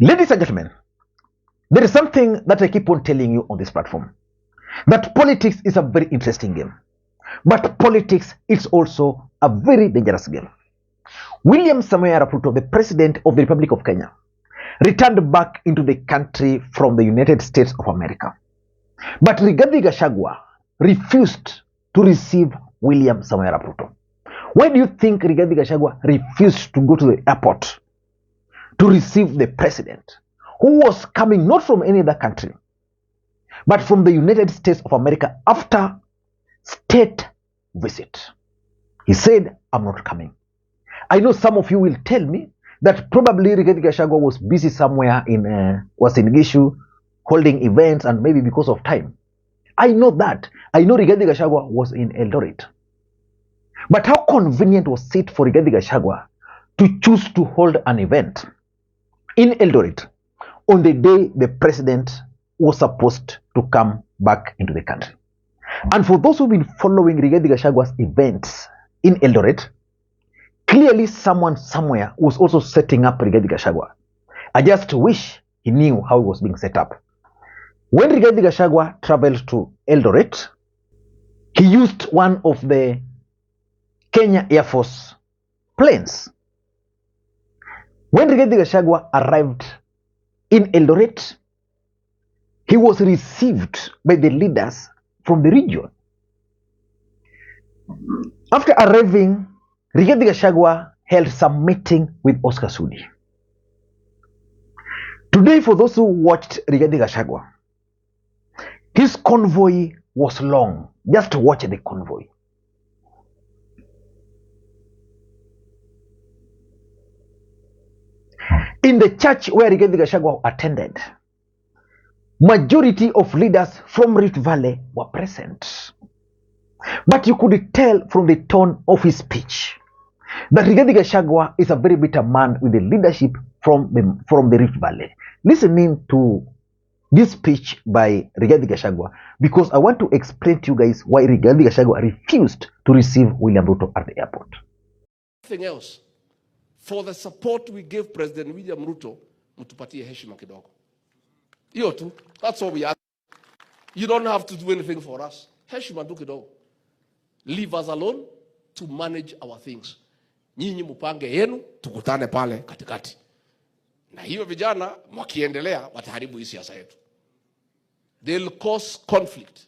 Ladies and gentlemen, there is something that I keep on telling you on this platform, that politics is a very interesting game, but politics is also a very dangerous game. William Samoei Ruto, the President of the Republic of Kenya, returned back into the country from the United States of America. But Rigathi Gachagua refused to receive William Samoei Ruto. Why do you think Rigathi Gachagua refused to go to the airport to receive the president, who was coming not from any other country, but from the United States of America after state visit? He said, I'm not coming. I know some of you will tell me that probably Rigathi Gachagua was busy somewhere was in Gishu holding events, and maybe because of time. I know that. I know Rigathi Gachagua was in Eldoret. But how convenient was it for Rigathi Gachagua to choose to hold an event in Eldoret on the day the president was supposed to come back into the country? And for those who've been following Rigathi Gachagua's events in Eldoret, clearly someone somewhere was also setting up Rigathi Gachagua. I just wish he knew how it was being set up. When Rigathi Gachagua traveled to Eldoret, he used one of the Kenya Air Force planes. When Rigathi Gachagua arrived in Eldoret, he was received by the leaders from the region. After arriving, Rigathi Gachagua held some meeting with Oscar Sudi. Today, for those who watched Rigathi Gachagua, his convoy was long. Just watch the convoy. In the church where Rigathi Gachagua attended, majority of leaders from Rift Valley were present. But you could tell from the tone of his speech that Rigathi Gachagua is a very bitter man with the leadership from the Rift Valley. Listening to this speech by Rigathi Gachagua, because I want to explain to you guys why Rigathi Gachagua refused to receive William Ruto at the airport. Nothing else. For the support we give President William Ruto, mtupatie heshima kidogo. Hiyo tu. That's all we ask. You don't have to do anything for us. Heshima tu kidogo. Leave us alone to manage our things. Nyinyi mupange yenu, tukutane pale katikati. Na hiyo vijana mwakiendelea wataharibu hii siasa yetu. They'll cause conflict.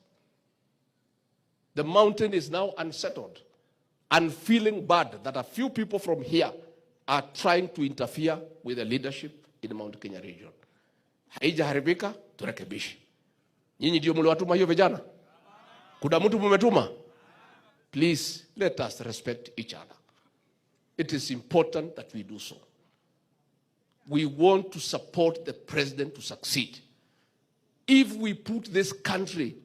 The mountain is now unsettled and feeling bad that a few people from here are trying to interfere with the leadership in the Mount Kenya region. Haijaharibika, turekebishe. Nyinyi ndio mliwatuma hiyo vijana? Kuna mtu mumetuma? Please let us respect each other. It is important that we do so. We want to support the president to succeed. If we put this country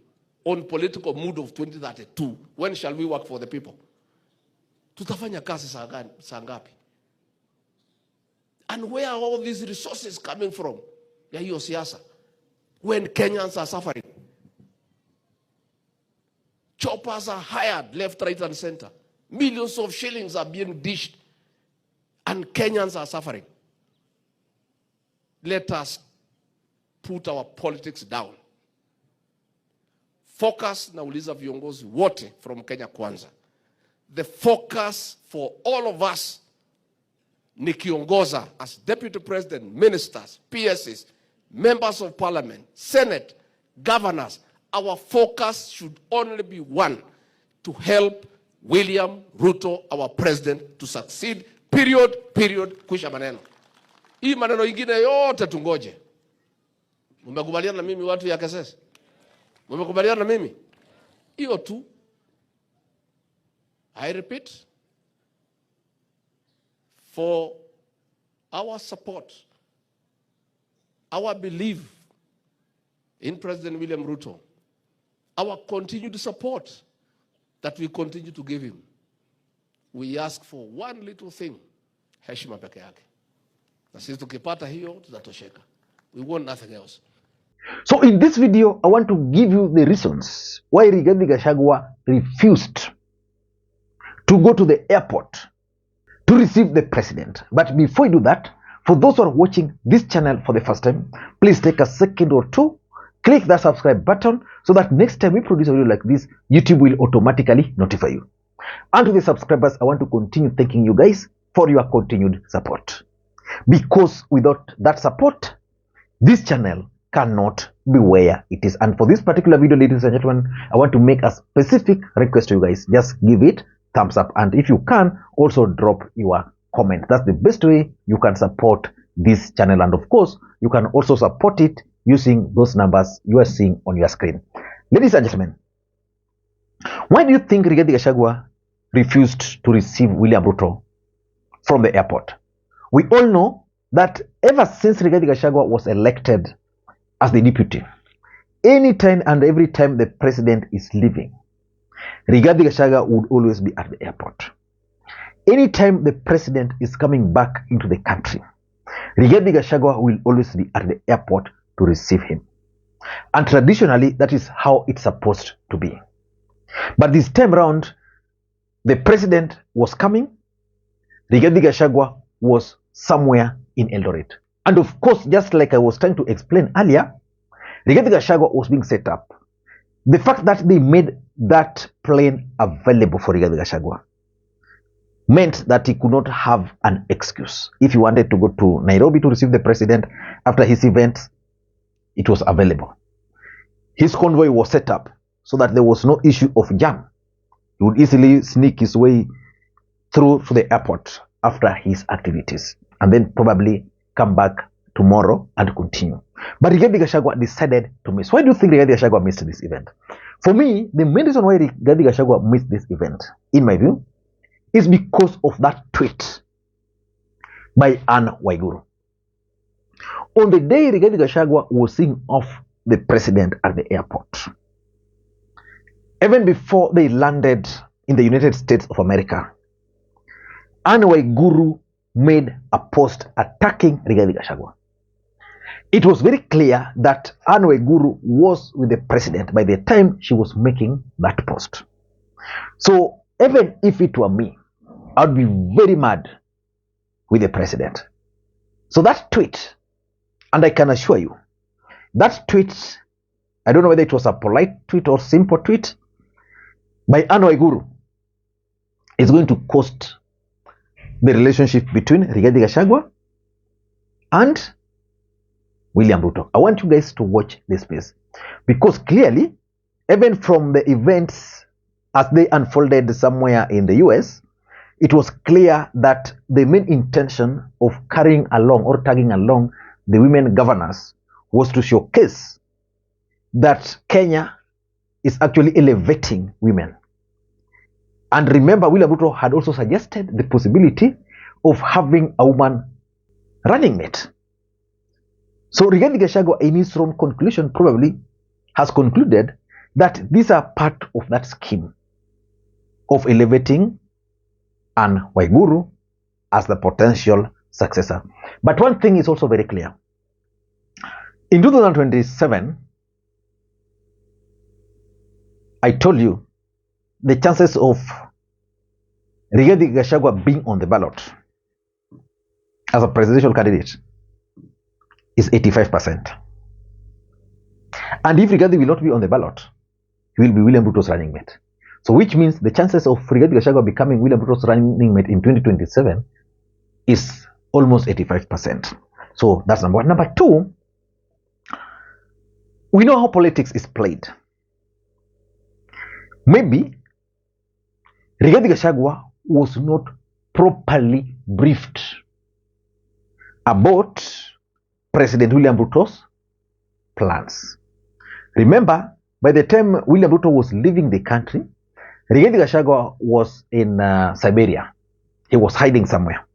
on political mood of 2032, when shall we work for the people? Tutafanya kazi saa ngapi? And where are all these resources coming from? Ya hiyo siasa. When Kenyans are suffering. Choppers are hired left, right, and center. Millions of shillings are being dished. And Kenyans are suffering. Let us put our politics down. Focus, nauliza viongozi wote from Kenya Kwanza. The focus for all of us ni kiongoza as deputy president, ministers, PSs, members of parliament, senate, governors. Our focus should only be one: to help William Ruto, our president, to succeed. Period. Kwisha maneno. Hii maneno ingine yote tungoje. Mmekubaliana na mimi watu ya KSS? Mmekubaliana na mimi? Hiyo tu. I repeat, for our support, our belief in President William Ruto, our continued support that we continue to give him, we ask for one little thing: heshima peke yake. Na sisi tukipata hiyo tutatosheka. We want nothing else. So in this video, I want to give you the reasons why Rigathi Gachagua refused to go to the airport to receive the president. But before you do that, For those who are watching this channel for the first time, please take a second or two, click that subscribe button so that next time we produce a video like this, YouTube will automatically notify you. And to the subscribers, I want to continue thanking you guys for your continued support. Because without that support, this channel cannot be where it is. And for this particular video, ladies and gentlemen, I want to make a specific request to you guys. Just give it thumbs up, and if you can, also drop your comment. That's the best way you can support this channel, and of course you can also support it using those numbers you are seeing on your screen. Ladies and gentlemen, why do you think Rigathi Gachagua refused to receive William Ruto from the airport? We all know that ever since Rigathi Gachagua was elected as the deputy, anytime and every time the president is leaving, Rigathi Gachagua would always be at the airport. Anytime the president is coming back into the country, Rigathi Gachagua will always be at the airport to receive him. And traditionally, that is how it's supposed to be. But this time around, the president was coming, Rigathi Gachagua was somewhere in Eldoret. And of course, just like I was trying to explain earlier, Rigathi Gachagua was being set up. The fact that they made that plane available for Rigathi Gachagua meant that he could not have an excuse. If he wanted to go to Nairobi to receive the president after his event, it was available. His convoy was set up so that there was no issue of jam. He would easily sneak his way through to the airport after his activities and then probably come back tomorrow and continue. But Rigathi Gachagua decided to miss. Why do you think Rigathi Gachagua missed this event? For me, the main reason why Rigathi Gachagua missed this event, in my view, is because of that tweet by Anne Waiguru. On the day Rigathi Gachagua was seeing off the president at the airport, even before they landed in the United States of America, Anne Waiguru made a post attacking Rigathi Gachagua. It was very clear that Anne Waiguru was with the president by the time she was making that post. So even if it were me, I would be very mad with the president. So that tweet, and I can assure you, that tweet, I don't know whether it was a polite tweet or simple tweet by Anne Waiguru, is going to cost the relationship between Rigathi Gachagua and William Ruto. I want you guys to watch this space, because clearly, even from the events as they unfolded somewhere in the US, it was clear that the main intention of carrying along or tagging along the women governors was to showcase that Kenya is actually elevating women. And remember, William Ruto had also suggested the possibility of having a woman running mate. So Rigathi Gachagua, in his own conclusion, probably has concluded that these are part of that scheme of elevating Anne Waiguru as the potential successor. But one thing is also very clear. In 2027, I told you the chances of Rigathi Gachagua being on the ballot as a presidential candidate is 85%. And if Rigathi will not be on the ballot, he will be William Ruto's running mate. So which means the chances of Rigathi Gachagua becoming William Ruto's running mate in 2027 is almost 85%. So that's number one. Number two, we know how politics is played. Maybe Rigathi Gachagua was not properly briefed about President William Ruto's plans. Remember, by the time William Ruto was leaving the country, Rigathi Gachagua was in Siberia. He was hiding somewhere.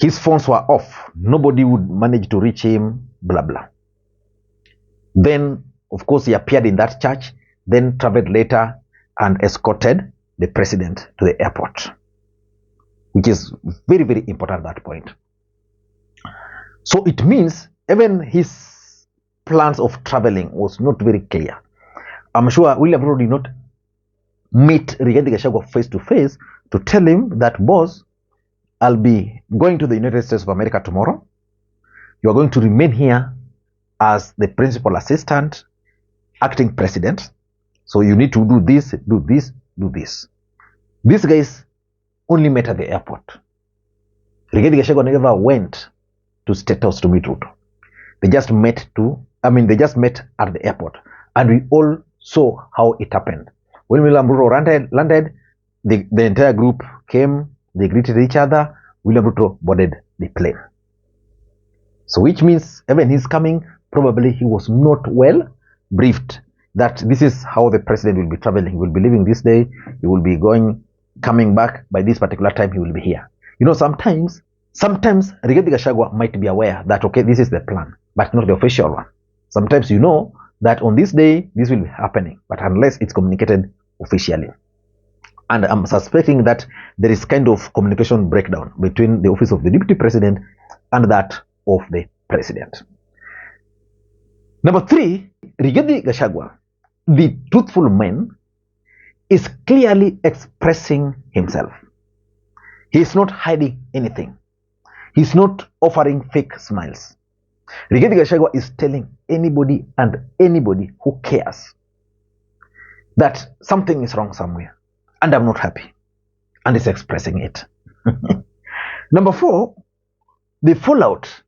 His phones were off. Nobody would manage to reach him, blah, blah. Then, of course, he appeared in that church, then traveled later and escorted the president to the airport, which is very, very important at that point. So it means even his plans of traveling was not very clear. I'm sure William Ruto did not meet Rigathi Gachagua face to face to tell him that, boss, I'll be going to the United States of America tomorrow. You are going to remain here as the principal assistant, acting president. So you need to do this, do this, do this. These guys only met at the airport. Rigathi Gachagua never went to State House to meet Ruto. They just met at the airport. And we all saw how it happened. When William Ruto landed, the entire group came, they greeted each other. William Ruto boarded the plane. So which means even his coming, probably he was not well briefed that this is how the president will be traveling. He will be leaving this day. He will be coming back by this particular time. He will be here. You know, sometimes Rigathi Gachagua might be aware that, okay, this is the plan, but not the official one. Sometimes you know that on this day, this will be happening, but unless it's communicated officially. And I'm suspecting that there is kind of communication breakdown between the office of the deputy president and that of the president. Number 3, Rigathi Gachagua, the truthful man, is clearly expressing himself. He is not hiding anything. He is not offering fake smiles. Rigathi Gachagua is telling anybody and anybody who cares that something is wrong somewhere and I'm not happy, and is expressing it. Number 4, the fallout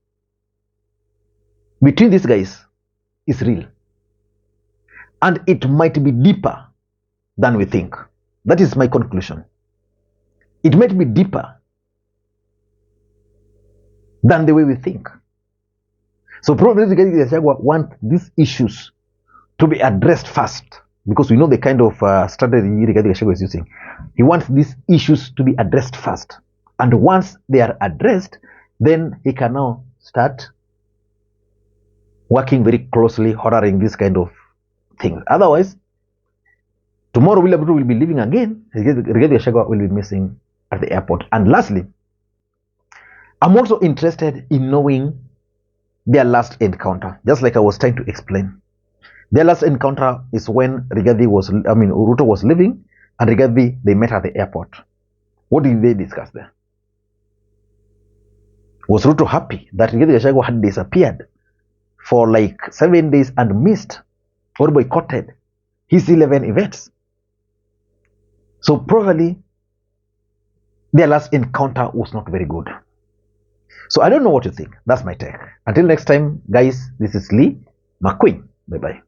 between these guys is real, and it might be deeper than we think. That is my conclusion. It might be deeper than the way we think. So probably Rigathi Gachagua wants these issues to be addressed fast, because we know the kind of strategy Rigathi Gachagua is using. He wants these issues to be addressed fast, and once they are addressed, then he can now start working very closely, ordering this kind of things. Otherwise, tomorrow William Ruto will be leaving again. Rigathi Gachagua will be missing at the airport. And lastly, I'm also interested in knowing their last encounter, just like I was trying to explain. Their last encounter is when Ruto was leaving, and Rigathi, they met at the airport. What did they discuss there? Was Ruto happy that Rigathi Gachagua had disappeared for like 7 days and missed or boycotted his 11 events? So probably their last encounter was not very good. So I don't know what you think. That's my take. Until next time, guys, this is Lee Makwiny. Bye-bye.